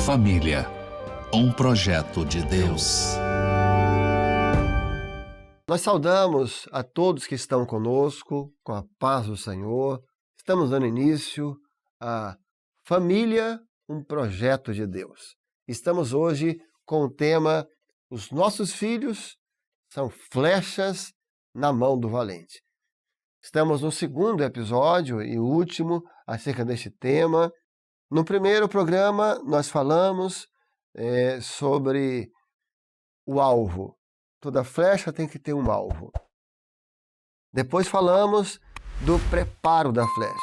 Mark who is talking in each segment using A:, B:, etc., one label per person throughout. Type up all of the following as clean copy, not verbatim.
A: Família, um projeto de Deus.
B: Nós saudamos a todos que estão conosco, com a paz do Senhor. Estamos dando início a Família, um projeto de Deus. Estamos hoje com o tema Os nossos filhos são flechas na mão do valente. Estamos no segundo episódio e último acerca deste tema. No primeiro programa, nós falamos sobre o alvo. Toda flecha tem que ter um alvo. Depois falamos do preparo da flecha.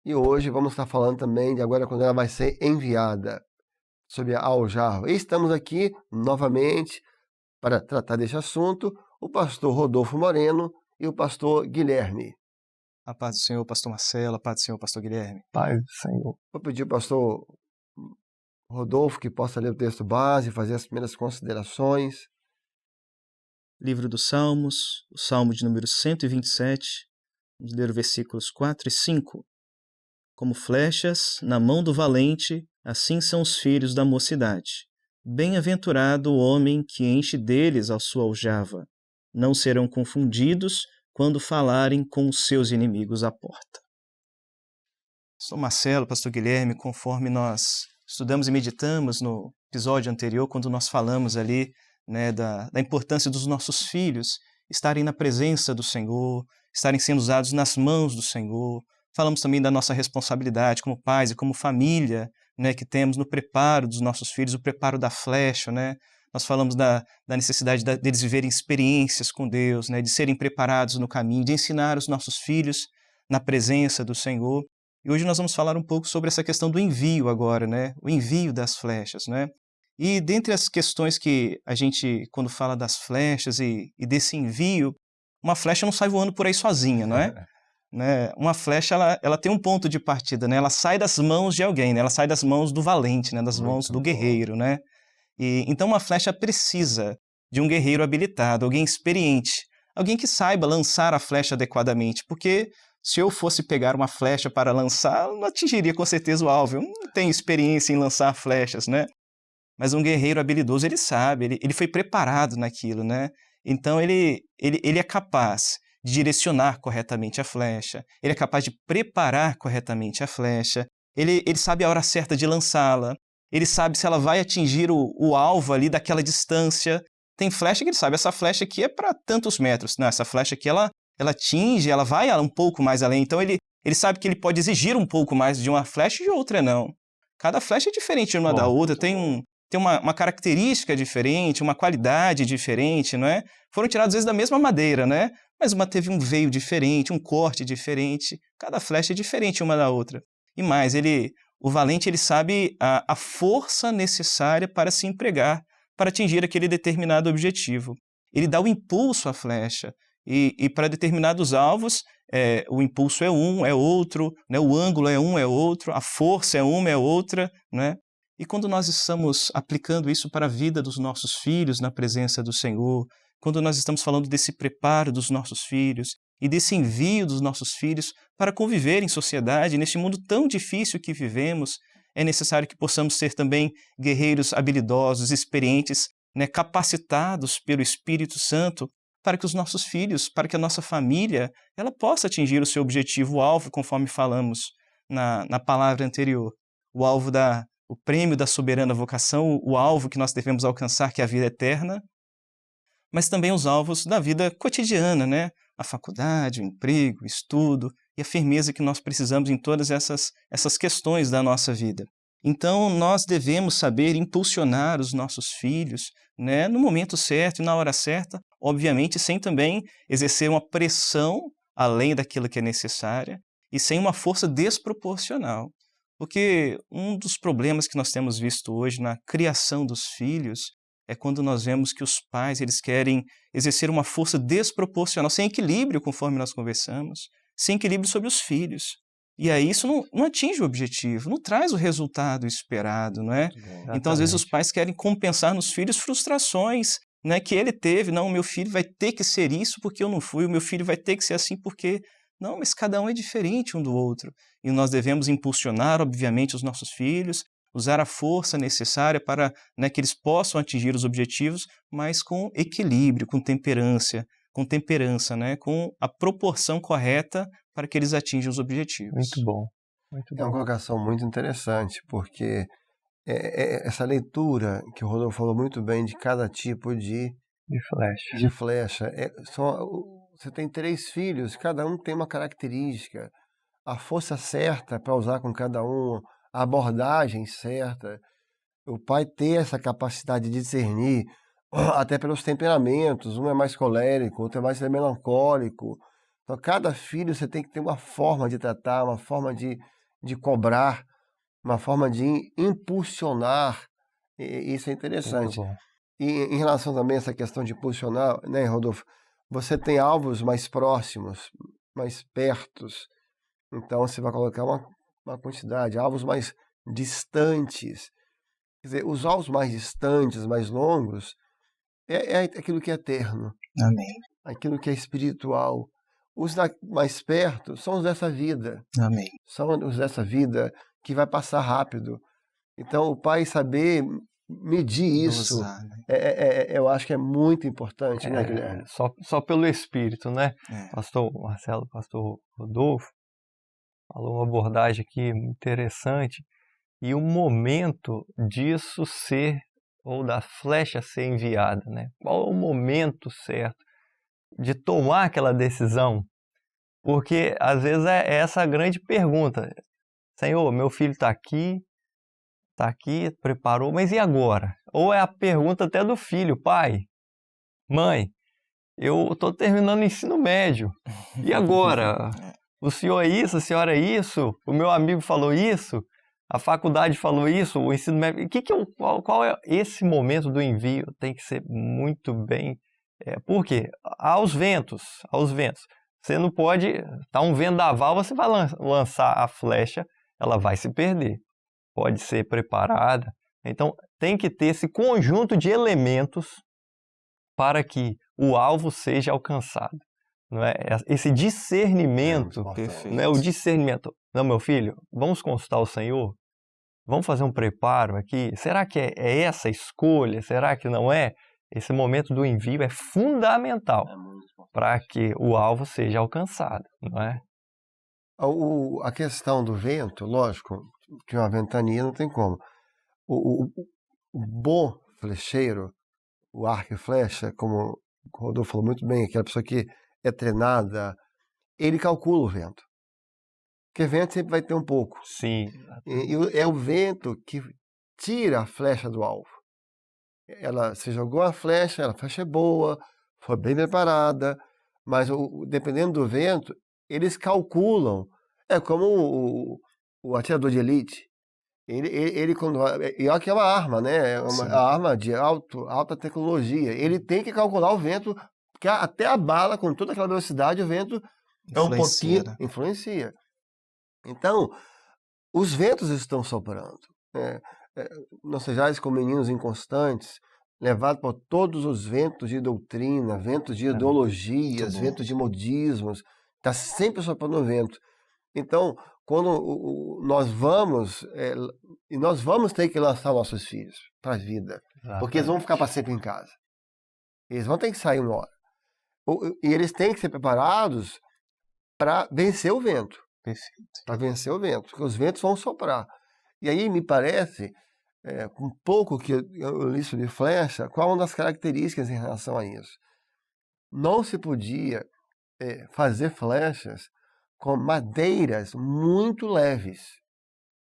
B: E hoje vamos estar falando também de agora quando ela vai ser enviada, sobre a aljava. E estamos aqui novamente para tratar desse assunto, o pastor Rodolfo Moreno e o pastor Guilherme.
C: A paz do Senhor, pastor Marcelo, a paz do Senhor, pastor Guilherme.
B: Paz do Senhor. Vou pedir ao pastor Rodolfo que possa ler o texto base e fazer as primeiras considerações.
C: Livro dos Salmos, o Salmo de número 127, vamos ler os versículos 4 e 5. Como flechas na mão do valente, assim são os filhos da mocidade. Bem-aventurado o homem que enche deles a sua aljava. Não serão confundidos quando falarem com os seus inimigos à porta. Pastor Marcelo, pastor Guilherme, conforme nós estudamos e meditamos no episódio anterior, quando nós falamos ali da importância dos nossos filhos estarem na presença do Senhor, estarem sendo usados nas mãos do Senhor. Falamos também da nossa responsabilidade como pais e como família, que temos no preparo dos nossos filhos, o preparo da flecha, Nós falamos da necessidade deles viverem experiências com Deus, de serem preparados no caminho, de ensinar os nossos filhos na presença do Senhor. E hoje nós vamos falar um pouco sobre essa questão do envio agora, o envio das flechas, E dentre as questões que a gente, quando fala das flechas e desse envio, uma flecha não sai voando por aí sozinha, não é? Uma flecha, ela tem um ponto de partida, Ela sai das mãos de alguém, Ela sai das mãos do valente, das mãos do guerreiro, E, então uma flecha precisa de um guerreiro habilitado, alguém experiente, alguém que saiba lançar a flecha adequadamente, porque se eu fosse pegar uma flecha para lançar, eu não atingiria com certeza o alvo. Eu não tenho experiência em lançar flechas, Mas um guerreiro habilidoso, ele sabe, ele foi preparado naquilo, Então ele é capaz de direcionar corretamente a flecha, ele é capaz de preparar corretamente a flecha, ele sabe a hora certa de lançá-la, ele sabe se ela vai atingir o alvo ali daquela distância. Tem flecha que ele sabe, essa flecha aqui é para tantos metros. Não, essa flecha aqui ela atinge, ela vai um pouco mais além. Então ele sabe que ele pode exigir um pouco mais de uma flecha e de outra não. Cada flecha é diferente uma da outra, tem uma característica diferente, uma qualidade diferente, Foram tiradas às vezes da mesma madeira, Mas uma teve um veio diferente, um corte diferente. Cada flecha é diferente uma da outra. E mais, o valente ele sabe a força necessária para se empregar, para atingir aquele determinado objetivo. Ele dá o impulso à flecha, e para determinados alvos, o impulso é um, é outro, o ângulo é um, é outro, a força é uma, é outra. E quando nós estamos aplicando isso para a vida dos nossos filhos na presença do Senhor, quando nós estamos falando desse preparo dos nossos filhos e desse envio dos nossos filhos para conviver em sociedade, neste mundo tão difícil que vivemos, é necessário que possamos ser também guerreiros habilidosos, experientes, capacitados pelo Espírito Santo, para que os nossos filhos, para que a nossa família, ela possa atingir o seu objetivo, o alvo, conforme falamos na palavra anterior, o prêmio da soberana vocação, o alvo que nós devemos alcançar, que é a vida eterna, mas também os alvos da vida cotidiana, a faculdade, o emprego, o estudo e a firmeza que nós precisamos em todas essas questões da nossa vida. Então, nós devemos saber impulsionar os nossos filhos, no momento certo e na hora certa, obviamente sem também exercer uma pressão além daquilo que é necessária e sem uma força desproporcional. Porque um dos problemas que nós temos visto hoje na criação dos filhos é quando nós vemos que os pais eles querem exercer uma força desproporcional, sem equilíbrio, conforme nós conversamos, sem equilíbrio sobre os filhos. E aí isso não atinge o objetivo, não traz o resultado esperado, Então, às vezes, os pais querem compensar nos filhos frustrações, que ele teve. Não, o meu filho vai ter que ser isso porque eu não fui, o meu filho vai ter que ser assim porque... Não, mas cada um é diferente um do outro. E nós devemos impulsionar, obviamente, os nossos filhos, usar a força necessária para, né, que eles possam atingir os objetivos, mas com equilíbrio, com temperança, né, com a proporção correta para que eles atinjam os objetivos.
D: Muito bom, muito
B: É uma
D: bom.
B: colocação muito interessante, porque essa leitura que o Rodolfo falou muito bem de cada tipo de
D: De flecha.
B: flecha. Você tem 3 filhos, cada um tem uma característica, a força certa para usar com cada um, a abordagem certa. O pai ter essa capacidade de discernir, até pelos temperamentos, um é mais colérico, outro é mais melancólico. Então, cada filho você tem que ter uma forma de tratar, uma forma de cobrar, uma forma de impulsionar. Isso é
D: Muito
B: interessante.
D: bom.
B: E em relação também a essa questão de impulsionar, né, Rodolfo? Você tem alvos mais próximos, mais pertos. Então, você vai colocar uma quantidade, alvos mais distantes. Quer dizer, os alvos mais distantes, mais longos, é aquilo que é eterno,
C: Amém.
B: aquilo que é espiritual. Os mais perto são os dessa vida.
C: Amém.
B: São os dessa vida que vai passar rápido. Então, o pai saber medir isso,
C: Dosar, né?
B: eu acho que é muito importante, né, Guilherme?
D: Só pelo Espírito, né?
C: É.
D: Pastor Marcelo, pastor Rodolfo, falou uma abordagem aqui interessante. E o momento disso ser, ou da flecha ser enviada, né? Qual é o momento certo de tomar aquela decisão? Porque às vezes é essa a grande pergunta. Senhor, meu filho está aqui, preparou, mas e agora? Ou é a pergunta até do filho, pai, mãe, eu estou terminando o ensino médio, e agora? O senhor é isso, a senhora é isso, o meu amigo falou isso, a faculdade falou isso, o ensino médio... Qual é esse momento do envio? Tem que ser muito bem... Por quê? Aos ventos. Você não pode... Tá um vendaval, você vai lançar a flecha, ela vai se perder. Pode ser preparada. Então, tem que ter esse conjunto de elementos para que o alvo seja alcançado. Não é? Esse discernimento,
C: Perfeito.
D: não é? O discernimento. Não, meu filho, vamos consultar o Senhor? Vamos fazer um preparo aqui? Será que é essa a escolha? Será que não é? Esse momento do envio é fundamental para que o alvo seja alcançado, não é?
B: A questão do vento, lógico, que uma ventania não tem como. O bom flecheiro, o arco e flecha, como o Rodolfo falou muito bem, aquela pessoa que é treinada, ele calcula o vento. Porque vento sempre vai ter um pouco.
D: Sim.
B: E é o vento que tira a flecha do alvo. Você jogou a flecha é boa, foi bem preparada, mas dependendo do vento, eles calculam. É como o atirador de elite. Ele quando e olha que é uma arma, né? É uma arma de alta tecnologia. Ele tem que calcular o vento, porque até a bala, com toda aquela velocidade, o vento é um pouquinho... Influencia. Então, os ventos estão soprando. Não sejais como meninos inconstantes, levados por todos os ventos de doutrina, ventos de ideologias, ventos de modismos. Está sempre soprando o vento. Então, quando nós vamos ter que lançar nossos filhos para a vida, porque eles vão ficar para sempre em casa. Eles vão ter que sair uma hora. E eles têm que ser preparados para vencer o vento.
C: Perfeito.
B: Para vencer o vento, porque os ventos vão soprar. E aí me parece, com um pouco que eu li sobre flecha, qual é uma das características em relação a isso? Não se podia fazer flechas com madeiras muito leves.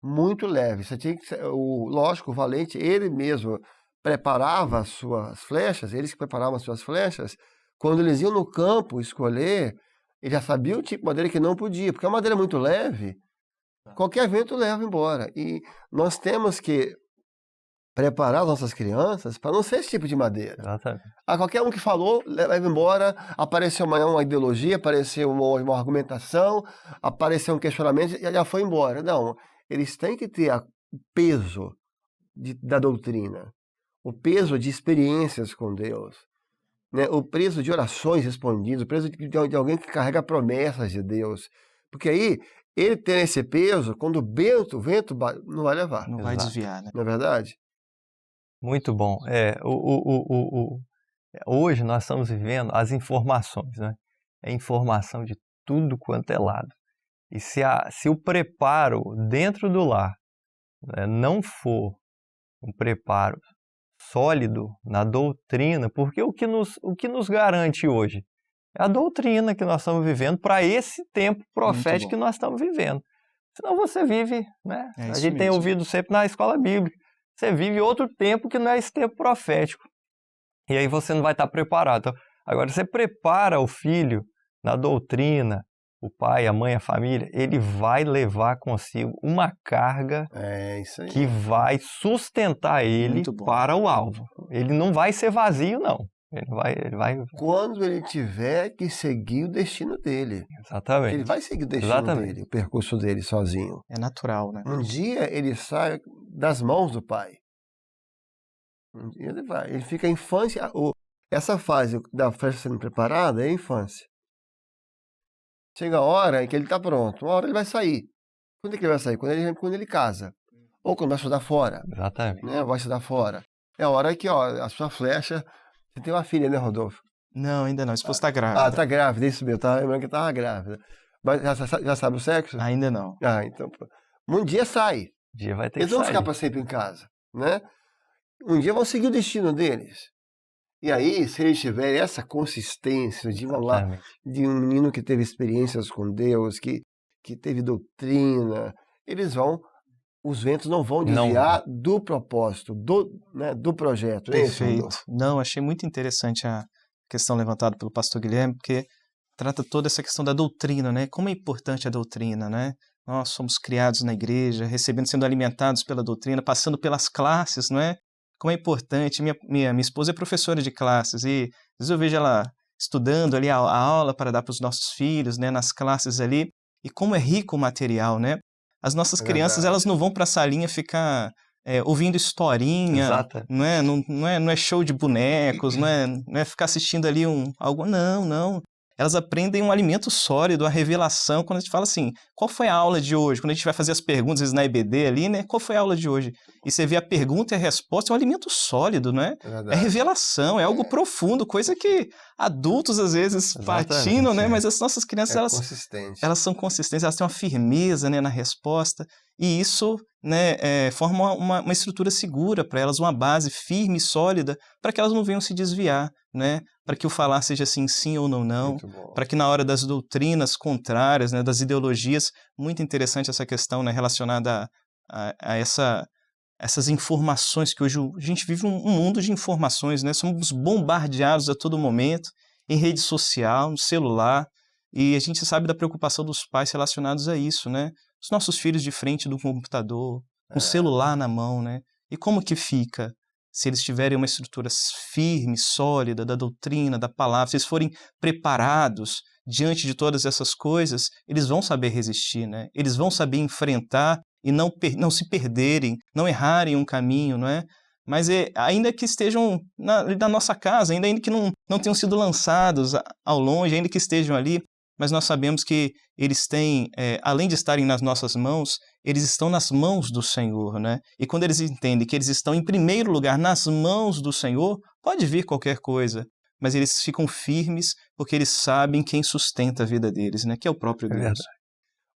B: Muito leves. Você tinha que lógico, o valente, ele mesmo preparava as suas flechas, eles que preparavam as suas flechas, quando eles iam no campo escolher, ele já sabia o tipo de madeira que não podia, porque a madeira muito leve, qualquer vento leva embora. E nós temos que preparar as nossas crianças para não ser esse tipo de madeira.
D: Exatamente.
B: Qualquer um que falou, leva embora, apareceu uma ideologia, apareceu uma argumentação, apareceu um questionamento e já foi embora. Não, eles têm que ter o peso da doutrina, o peso de experiências com Deus, né? O peso de orações respondidas, o peso de alguém que carrega promessas de Deus. Porque aí ele tem esse peso, quando o vento não vai levar.
C: Não vai
D: Exato.
C: desviar, né?
B: Não é verdade?
D: Muito bom. Hoje nós estamos vivendo as informações, né? É informação de tudo quanto é lado. E se o preparo dentro do lar, né, não for um preparo sólido na doutrina, porque o que nos garante hoje é a doutrina que nós estamos vivendo para esse tempo profético que nós estamos vivendo. Senão você vive, né?
C: É
D: a
C: isso
D: gente tem
C: mesmo.
D: ouvido sempre na escola bíblica, você vive outro tempo que não é esse tempo profético. E aí você não vai estar preparado. Então, agora, você prepara o filho na doutrina, o pai, a mãe, a família, ele vai levar consigo uma carga
B: É isso aí.
D: que vai sustentar ele
C: Muito bom.
D: para o alvo. Ele não vai ser vazio, não. Ele vai...
B: Quando ele tiver que seguir o destino dele.
D: Exatamente.
B: Ele vai seguir o destino
D: Exatamente.
B: dele, o percurso dele sozinho.
C: É natural, né?
B: Um dia ele sai das mãos do pai. Um dia ele vai. Ele fica a infância. Essa fase da flecha sendo preparada é a infância. Chega a hora em que ele está pronto. Uma hora ele vai sair. Quando é que ele vai sair? Quando ele casa. Ou quando vai estudar fora.
D: Exatamente.
B: Né? Vai estudar fora. É a hora que, ó, a sua flecha... Você tem uma filha, né, Rodolfo?
C: Não, ainda não. A esposa está grávida.
B: Ah, tá grávida, isso mesmo. Tá lembrando que estava grávida. Mas já sabe o sexo?
C: Ainda não.
B: Ah, então... Um dia sai.
D: Um dia vai ter
B: Eles
D: que
B: vão
D: sair.
B: ficar para sempre em casa, né? Um dia vão seguir o destino deles. E aí, se eles tiverem essa consistência de, vamos lá,
D: Exatamente.
B: de um menino que teve experiências com Deus, que teve doutrina, os ventos não vão desviar do propósito, do projeto. É isso,
C: Perfeito.
B: Rodolfo?
C: Não, achei muito interessante a questão levantada pelo pastor Guilherme, porque trata toda essa questão da doutrina, né? Como é importante a doutrina, né? Nós somos criados na igreja, sendo alimentados pela doutrina, passando pelas classes, não é? Como é importante. Minha esposa é professora de classes e às vezes eu vejo ela estudando ali a aula para dar para os nossos filhos, né? Nas classes ali. E como é rico o material, né? As nossas crianças, elas não vão para a salinha ficar ouvindo historinha,
D: Exato.
C: não é show de bonecos, não é ficar assistindo ali algo, não. Elas aprendem um alimento sólido, a revelação. Quando a gente fala assim, qual foi a aula de hoje? Quando a gente vai fazer as perguntas, às vezes na EBD ali, né? Qual foi a aula de hoje? E você vê a pergunta e a resposta, é um alimento sólido, não é? É revelação, é algo profundo, coisa que adultos às vezes patinam, né? Mas as nossas crianças, elas são consistentes, elas têm uma firmeza, né, na resposta. E isso, né, forma uma estrutura segura para elas, uma base firme e sólida, para que elas não venham se desviar, né? Para que o falar seja assim, sim ou não, para que na hora das doutrinas contrárias, né, das ideologias, muito interessante essa questão, né, relacionada a essas informações, que hoje a gente vive um mundo de informações, né? Somos bombardeados a todo momento, em rede social, no celular, e a gente sabe da preocupação dos pais relacionados a isso, né? Os nossos filhos de frente do computador, com o celular na mão, né? E como que fica? Se eles tiverem uma estrutura firme, sólida, da doutrina, da palavra, se eles forem preparados diante de todas essas coisas, eles vão saber resistir, né? Eles vão saber enfrentar e não se perderem, não errarem um caminho, não é? Mas ainda que estejam na nossa casa, ainda que não tenham sido lançados ao longe, ainda que estejam ali, mas nós sabemos que eles têm, além de estarem nas nossas mãos, eles estão nas mãos do Senhor, né? E quando eles entendem que eles estão em primeiro lugar nas mãos do Senhor, pode vir qualquer coisa, mas eles ficam firmes porque eles sabem quem sustenta a vida deles, né? Que é o próprio Deus.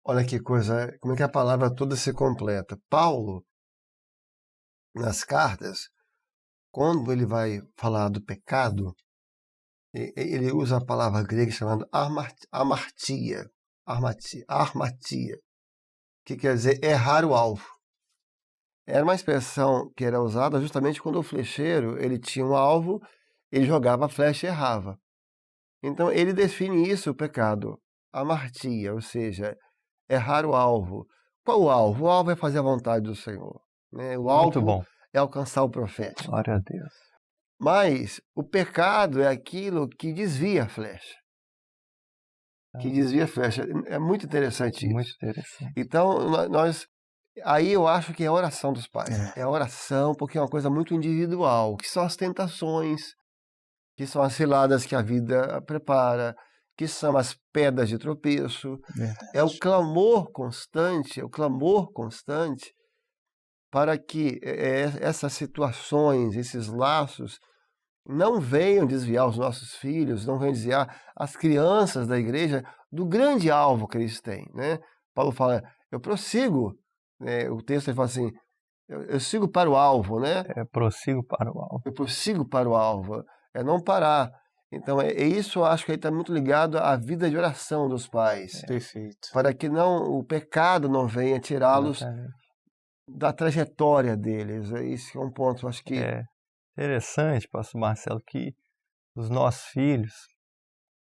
B: Olha que coisa, como é que a palavra toda se completa. Paulo, nas cartas, quando ele vai falar do pecado, ele usa a palavra grega chamada armatia, que quer dizer errar o alvo. Era uma expressão que era usada justamente quando o flecheiro ele tinha um alvo, ele jogava a flecha e errava. Então ele define isso, o pecado, amartia, ou seja, errar o alvo. Qual o alvo? O alvo é fazer a vontade do Senhor, né? O alvo é alcançar o profético.
D: Glória a Deus.
B: Mas o pecado é aquilo que desvia a flecha. Que desvia a flecha. É muito interessante isso.
D: Muito interessante.
B: Então, aí eu acho que é a oração dos pais. É a oração, porque é uma coisa muito individual, que são as tentações, que são as ciladas que a vida prepara, que são as pedras de tropeço.
C: Verdade.
B: É o clamor constante para que essas situações, esses laços, não venham desviar os nossos filhos, não venham desviar as crianças da igreja do grande alvo que eles têm, né? Paulo fala, eu prossigo, né? O texto ele fala assim, eu sigo para o alvo, né?
D: Prossigo para o alvo.
B: Eu prossigo para o alvo, é não parar. Então, isso eu acho que está muito ligado à vida de oração dos pais,
C: Perfeito.
B: para que o pecado não venha tirá-los da trajetória deles. Esse é um ponto, eu acho que...
D: É interessante, pastor Marcelo, que os nossos filhos,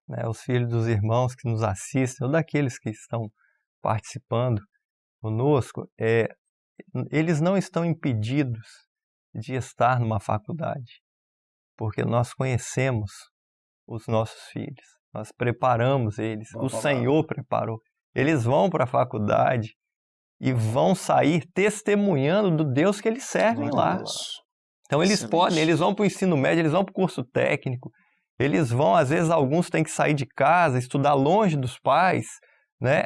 D: né, os filhos dos irmãos que nos assistem, ou daqueles que estão participando conosco, eles não estão impedidos de estar numa faculdade, porque nós conhecemos os nossos filhos, nós preparamos eles, o Senhor preparou. Eles vão para a faculdade e vão sair testemunhando do Deus que eles servem lá. Então eles podem, eles vão para o ensino médio, eles vão para o curso técnico, eles vão, às vezes alguns têm que sair de casa, estudar longe dos pais, né?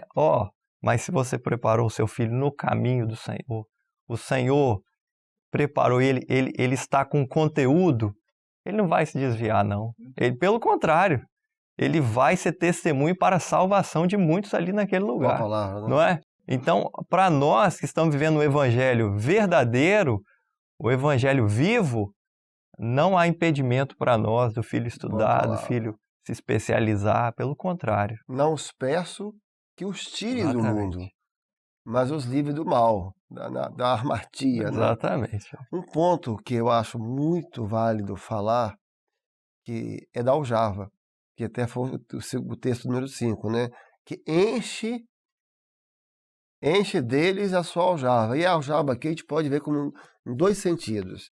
D: Mas se você preparou o seu filho no caminho do Senhor, o Senhor preparou ele está com conteúdo, ele não vai se desviar, não. Ele, pelo contrário, ele vai ser testemunho para a salvação de muitos ali naquele lugar.
B: Palavra, né?
D: Não é? Então, para nós que estamos vivendo o evangelho verdadeiro, o evangelho vivo, não há impedimento para nós do filho estudar, do filho se especializar, pelo contrário.
B: Não os peço que os tire do mundo, mas os livre do mal, da armadilha.
D: Exatamente.
B: Né? Um ponto que eu acho muito válido falar, que é da aljava, que até foi o texto número 5, né? Que enche deles a sua aljava. E a aljava aqui a gente pode ver como em dois sentidos.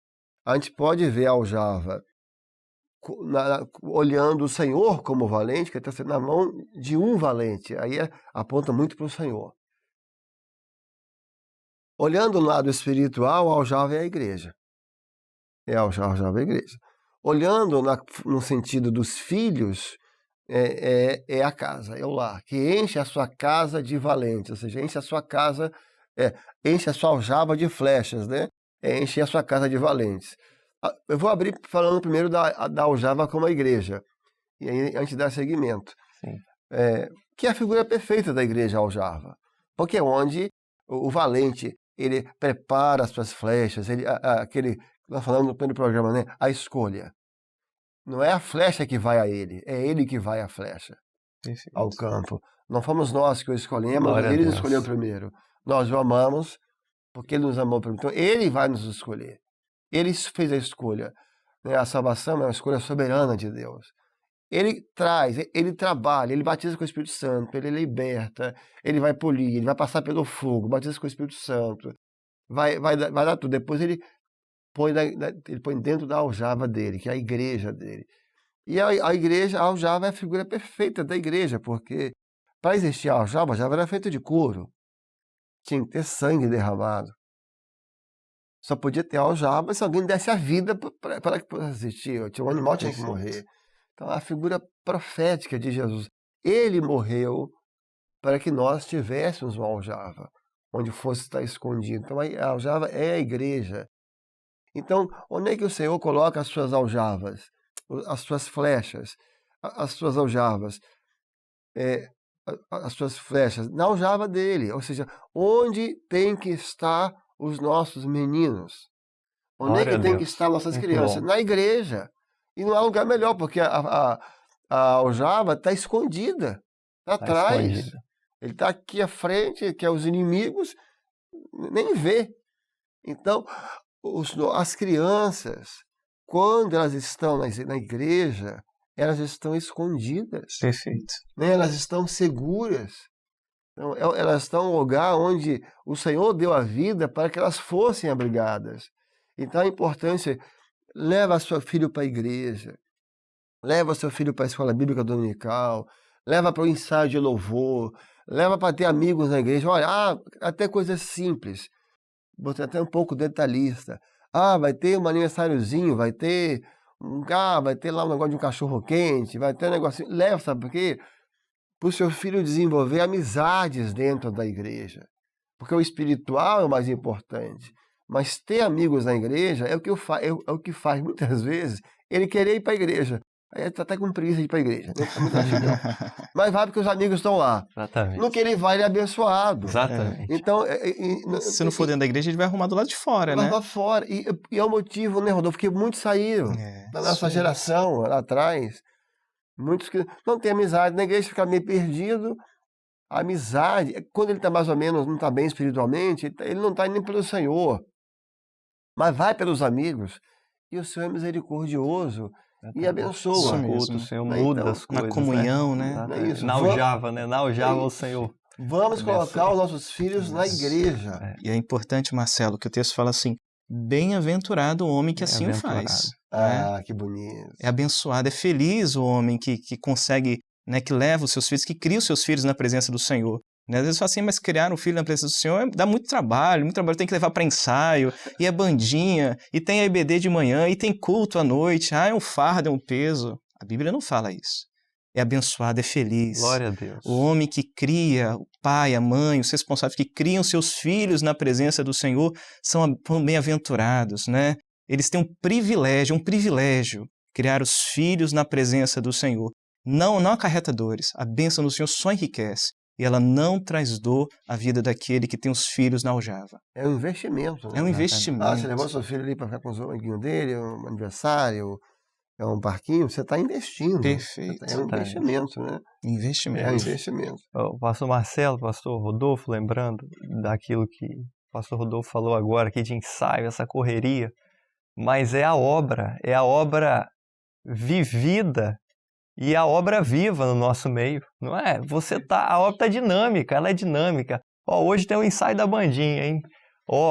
B: A gente pode ver a aljava olhando o Senhor como valente, que está sendo na mão de um valente. Aí aponta muito para o Senhor. Olhando o lado espiritual, a aljava é a igreja. A aljava é a igreja. Olhando no sentido dos filhos, é a casa, é o lar, que enche a sua casa de valentes, ou seja, enche a sua casa, enche a sua aljava de flechas, né? Enche a sua casa de valentes. Eu vou abrir falando primeiro da aljava como a igreja, e aí a gente dá seguimento. Que é a figura perfeita da igreja, a aljava, porque é onde o valente, ele prepara as suas flechas, nós falamos no primeiro programa, né? A escolha. Não é a flecha que vai a ele, é ele que vai a flecha ao campo. Não fomos nós que o escolhemos, ele nos escolheu primeiro. Nós o amamos porque ele nos amou primeiro. Então ele vai nos escolher. Ele fez a escolha. Né? A salvação é uma escolha soberana de Deus. Ele traz, ele trabalha, ele batiza com o Espírito Santo, ele liberta, ele vai polir, ele vai passar pelo fogo, batiza com o Espírito Santo, vai dar tudo. Depois ele põe dentro da aljava dele, que é a igreja dele. E a igreja, a aljava é a figura perfeita da igreja, porque para existir a aljava era feita de couro. Tinha que ter sangue derramado. Só podia ter a aljava se alguém desse a vida para que pudesse existir. Um animal tinha que morrer. Então, a figura profética de Jesus. Ele morreu para que nós tivéssemos uma aljava, onde fosse estar escondido. Então, a aljava é a igreja. Então, onde é que o Senhor coloca as suas aljavas, as suas flechas, as suas aljavas, as suas flechas? Na aljava dele, ou seja, onde tem que estar os nossos meninos? Onde é que tem que estar nossas crianças? Na igreja. E não há lugar melhor, porque a aljava está escondida, está atrás. Escondida. Ele está aqui à frente, que é os inimigos, nem vê. Então, as crianças, quando elas estão na igreja, elas estão escondidas.
C: Perfeito.
B: Né? Elas estão seguras. Então, elas estão no lugar onde o Senhor deu a vida para que elas fossem abrigadas. Então, a importância, leva seu filho para a igreja, leva seu filho para a escola bíblica dominical, leva para o ensaio de louvor, leva para ter amigos na igreja. Olha, até coisas simples. Você até um pouco detalhista. Vai ter um aniversáriozinho, vai ter lá um negócio de um cachorro quente, vai ter um negocinho. Leva, sabe por quê? para o seu filho desenvolver amizades dentro da igreja. Porque o espiritual é o mais importante. Mas ter amigos na igreja é o que faz, muitas vezes, ele querer ir para a igreja. Aí ele está até com preguiça de ir para a igreja. Mas vai porque os amigos estão lá.
D: Exatamente.
B: No que ele vai, ele é abençoado.
D: Exatamente.
B: Então,
C: Se não for dentro da igreja, ele vai arrumar do lado de fora, né?
B: Lá fora. E é o motivo, né, Rodolfo? Porque muitos saíram da nossa geração, lá atrás. Muitos que não têm amizade. Na igreja fica meio perdido. A amizade, quando ele está mais ou menos, não está bem espiritualmente, ele não está nem pelo Senhor. Mas vai pelos amigos. E o Senhor é misericordioso e abençoa.
D: O Senhor muda as coisas.
C: Na comunhão, né?
B: É isso.
D: Na aljava, né? Na aljava o Senhor.
B: Vamos colocar os nossos filhos na igreja.
C: E é importante, Marcelo, que o texto fala assim, bem-aventurado o homem que assim o faz.
B: Que bonito.
C: É abençoado, é feliz o homem que consegue, né, que leva os seus filhos, que cria os seus filhos na presença do Senhor. Né? Às vezes fala assim, mas criar um filho na presença do Senhor dá muito trabalho, tem que levar para ensaio, e é bandinha, e tem a EBD de manhã, e tem culto à noite, é um fardo, é um peso. A Bíblia não fala isso. É abençoado, é feliz.
D: Glória a Deus.
C: O homem que cria, o pai, a mãe, os responsáveis que criam seus filhos na presença do Senhor são bem-aventurados, né? Eles têm um privilégio, criar os filhos na presença do Senhor. Não acarreta dores, a bênção do Senhor só enriquece. E ela não traz dor à vida daquele que tem os filhos na aljava.
B: É um investimento. Né?
C: É um investimento.
B: Você levou seu filho ali para ficar com os amiguinhos dele, um aniversário, é um parquinho, você está investindo.
C: Perfeito.
B: É um investimento, né?
C: Investimento.
B: É um investimento.
D: O pastor Marcelo, o pastor Rodolfo, lembrando daquilo que o pastor Rodolfo falou agora, aqui de ensaio, essa correria, mas é a obra vivida e a obra viva no nosso meio, não é? A obra está dinâmica, ela é dinâmica. Hoje tem o ensaio da bandinha, hein?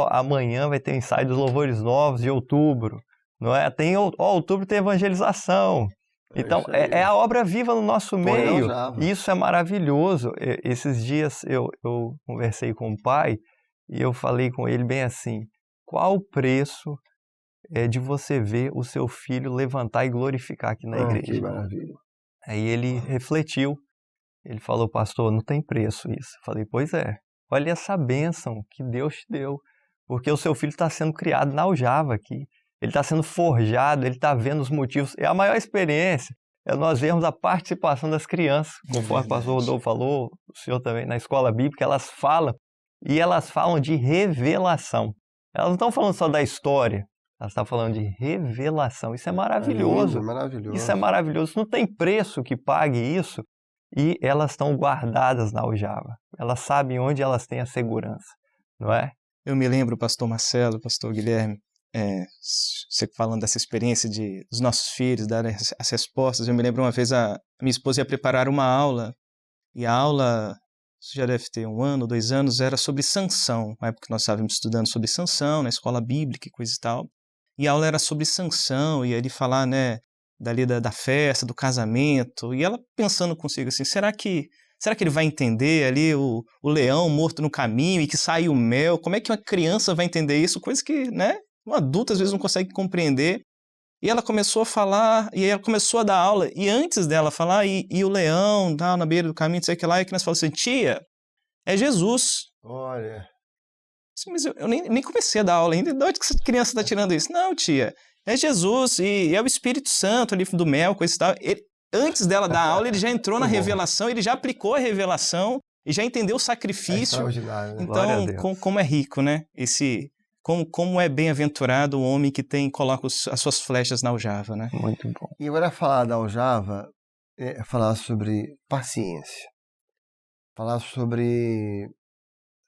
D: Amanhã vai ter o ensaio dos louvores novos de outubro, não é? Outubro tem evangelização. Então, é a obra viva no nosso meio. Isso é maravilhoso. Esses dias eu conversei com o pai e eu falei com ele bem assim, qual o preço de você ver o seu filho levantar e glorificar aqui na igreja?
B: Que maravilha.
D: Aí ele refletiu, ele falou, pastor, não tem preço isso. Eu falei, pois é, olha essa bênção que Deus te deu, porque o seu filho está sendo criado na aljava aqui, ele está sendo forjado, ele está vendo os motivos. É a maior experiência, é nós vermos a participação das crianças, conforme o pastor Rodolfo falou, o senhor também, na escola bíblica, elas falam de revelação. Elas não estão falando só da história, elas estão falando de revelação. Isso é maravilhoso.
B: Maravilhoso.
D: Isso é maravilhoso. Não tem preço que pague isso. E elas estão guardadas na aljava. Elas sabem onde elas têm a segurança, não é?
C: Eu me lembro, pastor Marcelo, pastor Guilherme, você falando dessa experiência dos nossos filhos, dar as respostas. Eu me lembro uma vez a minha esposa ia preparar uma aula. E a aula, isso já deve ter 1 ano, 2 anos, era sobre Sansão. Na época que nós estávamos estudando sobre Sansão, na escola bíblica e coisa e tal. E a aula era sobre Sansão, e ele falar, né, dali da festa, do casamento, e ela pensando consigo assim, será que ele vai entender ali o leão morto no caminho e que sai o mel? Como é que uma criança vai entender isso? Coisa que, né, um adulto às vezes não consegue compreender. E ela começou a falar, e ela começou a dar aula, e antes dela falar, e o leão tá na beira do caminho, não sei o que lá, e a criança falou assim, tia, é Jesus.
B: Olha...
C: Mas eu nem comecei a dar aula ainda. De onde que essa criança está tirando isso? Não, tia, é Jesus e é o Espírito Santo ali do mel, coisa e tal. Antes dela dar aula, ele já entrou na revelação, ele já aplicou a revelação e já entendeu o sacrifício.
B: Né?
C: Então, como é rico, né? Como é bem-aventurado o homem que coloca as suas flechas na aljava, né?
D: Muito bom.
B: E agora falar da aljava é falar sobre paciência. Falar sobre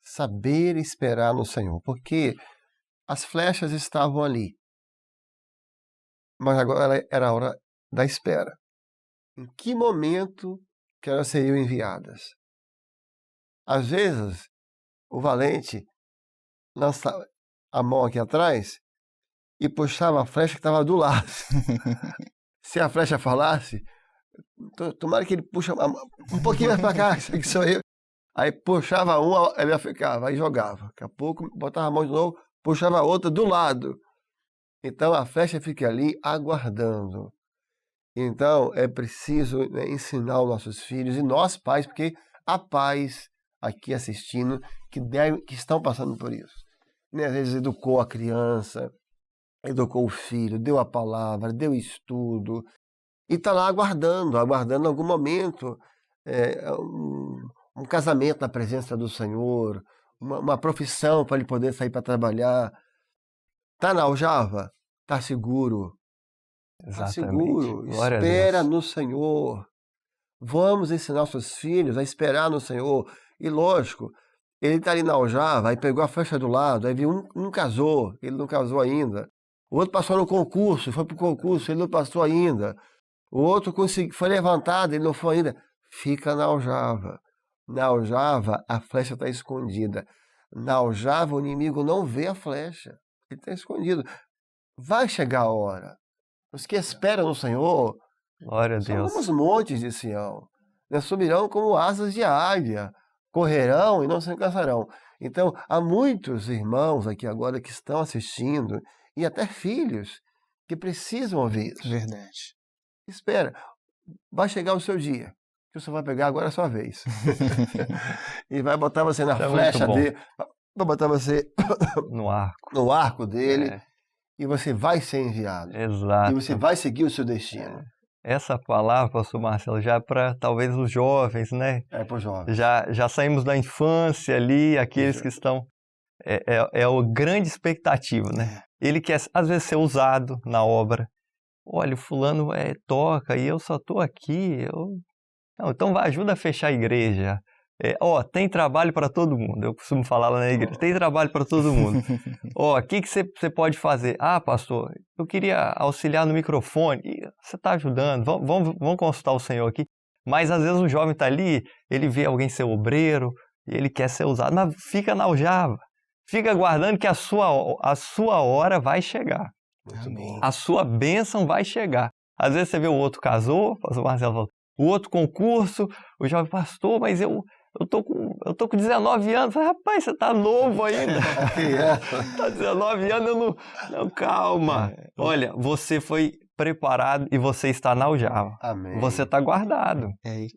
B: saber esperar no Senhor, porque as flechas estavam ali, mas agora era a hora da espera. Em que momento que elas seriam enviadas? Às vezes, o valente lançava a mão aqui atrás e puxava a flecha que estava do lado. Se a flecha falasse, tomara que ele puxa um pouquinho mais para cá, que sou eu. Aí puxava uma, ela ficava, aí jogava. Daqui a pouco botava a mão de novo, puxava a outra do lado. Então a flecha fica ali aguardando. Então, é preciso, né, ensinar os nossos filhos, e nós pais, porque há pais aqui assistindo que estão passando por isso. Né? Às vezes educou a criança, educou o filho, deu a palavra, deu estudo, e está lá aguardando algum momento, um casamento na presença do Senhor, uma profissão para ele poder sair para trabalhar. Está na aljava? Está seguro. Está seguro.
D: Glória a
B: Espera
D: Deus.
B: no Senhor. Vamos ensinar nossos filhos a esperar no Senhor. E lógico, ele está ali na aljava, aí pegou a flecha do lado, aí viu um casou, ele não casou ainda. O outro passou no concurso, foi para o concurso, ele não passou ainda. O outro foi levantado, ele não foi ainda. Fica na aljava. Na aljava, a flecha está escondida. Na aljava, o inimigo não vê a flecha. Ele está escondido. Vai chegar a hora. Os que esperam no Senhor
D: Glória a
B: são
D: Deus.
B: como os montes de Sião. Subirão como asas de águia. Correrão e não se cansarão. Então, há muitos irmãos aqui agora que estão assistindo, e até filhos, que precisam ouvir isso.
C: Verdade.
B: Espera, vai chegar o seu dia, que você vai pegar agora a sua vez. E vai botar você na flecha dele, vai botar você
D: no
B: arco dele, e você vai ser enviado.
D: Exato.
B: E você vai seguir o seu destino.
D: Essa palavra, pastor Marcelo, já é para talvez os jovens, né?
B: É para os jovens.
D: Já saímos da infância ali, aqueles que estão... É a grande expectativa, né? Ele quer, às vezes, ser usado na obra. Olha, o fulano toca e eu só estou aqui. Não, então ajuda a fechar a igreja. Tem trabalho para todo mundo. Eu costumo falar lá na igreja, tem trabalho para todo mundo. O que você pode fazer? Ah, pastor, eu queria auxiliar no microfone. Você está ajudando, vamos consultar o Senhor aqui. Mas às vezes o jovem está ali, ele vê alguém ser obreiro, e ele quer ser usado, mas fica na aljava. Fica aguardando que a sua hora vai chegar.
C: Amém.
D: A sua bênção vai chegar. Às vezes você vê o outro casou, o pastor Marcelo falou, o outro concurso, o jovem, pastor, mas eu tô com 19 anos. Falei, rapaz, você tá novo ainda. Tá 19 anos, não, calma. Olha, você foi preparado e você está na aljava.
B: Amém.
D: Você está guardado.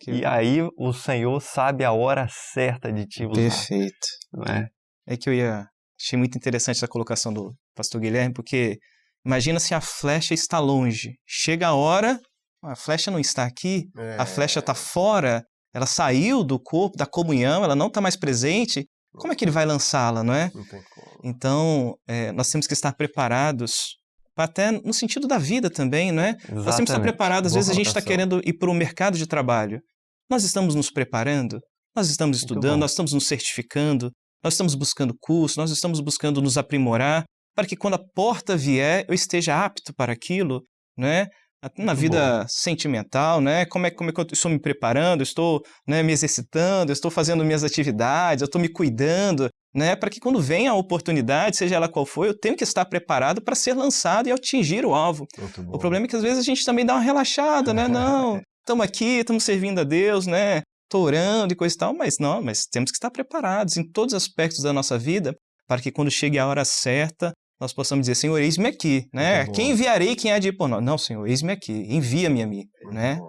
D: E aí o Senhor sabe a hora certa de te usar.
C: Perfeito.
D: Né?
C: Achei muito interessante essa colocação do pastor Guilherme, porque imagina se a flecha está longe. Chega a hora, a flecha não está aqui, a flecha está fora, ela saiu do corpo, da comunhão, ela não está mais presente. Como é que ele vai lançá-la, não é?
B: Não tem como.
C: Então, nós temos que estar preparados, até no sentido da vida também, não é?
D: Exatamente.
C: Nós temos que estar preparados. Às vezes a gente está querendo ir para o mercado de trabalho. Nós estamos nos preparando, nós estamos estudando, nós estamos nos certificando, nós estamos buscando curso, nós estamos buscando nos aprimorar, para que quando a porta vier, eu esteja apto para aquilo, né? Na vida sentimental, né? Como é que eu estou me preparando, eu estou, né, me exercitando, eu estou fazendo minhas atividades, eu estou me cuidando, né? Para que quando venha a oportunidade, seja ela qual for, eu tenho que estar preparado para ser lançado e atingir o alvo. O problema é que às vezes a gente também dá uma relaxada, né? Não, estamos aqui, estamos servindo a Deus, né? Estou orando e coisa e tal, mas temos que estar preparados em todos os aspectos da nossa vida para que quando chegue a hora certa, nós possamos dizer, Senhor, eis-me aqui, né? Quem enviarei, quem há de ir por nós? Não, Senhor, eis-me aqui, envia-me a mim, né?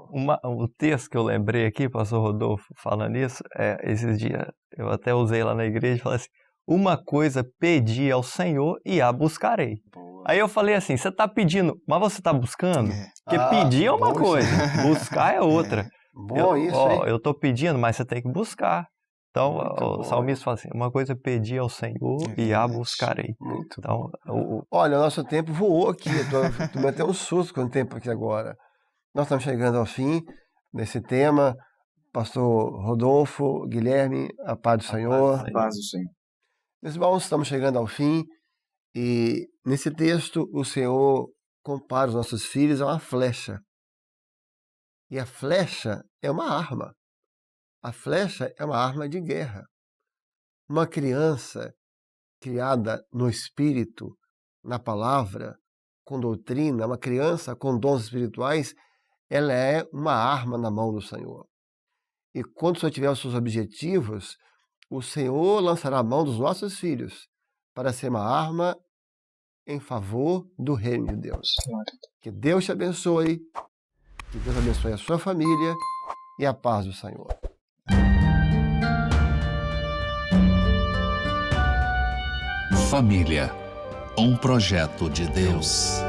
D: O texto que eu lembrei aqui, pastor Rodolfo, falando isso, esses dias eu até usei lá na igreja e falei assim, uma coisa pedi ao Senhor e a buscarei. Aí eu falei assim, você está pedindo, mas você está buscando? Porque pedir é uma coisa, buscar é outra.
B: Bom isso, hein?
D: Eu estou pedindo, mas você tem que buscar. Então, o salmista fala assim, uma coisa pedi ao Senhor e a buscarei. Então,
B: Olha, o nosso tempo voou aqui, eu tô até um susto com o tempo aqui agora. Nós estamos chegando ao fim desse tema. Pastor Rodolfo, Guilherme, a paz do Senhor.
E: A paz do Senhor.
B: Meus irmãos, estamos chegando ao fim e nesse texto o Senhor compara os nossos filhos a uma flecha. E a flecha é uma arma. A flecha é uma arma de guerra. Uma criança criada no Espírito, na palavra, com doutrina, uma criança com dons espirituais, ela é uma arma na mão do Senhor. E quando o Senhor tiver os seus objetivos, o Senhor lançará a mão dos nossos filhos para ser uma arma em favor do reino de Deus. Que Deus te abençoe. Que Deus abençoe a sua família e a paz do Senhor.
A: Família, um projeto de Deus.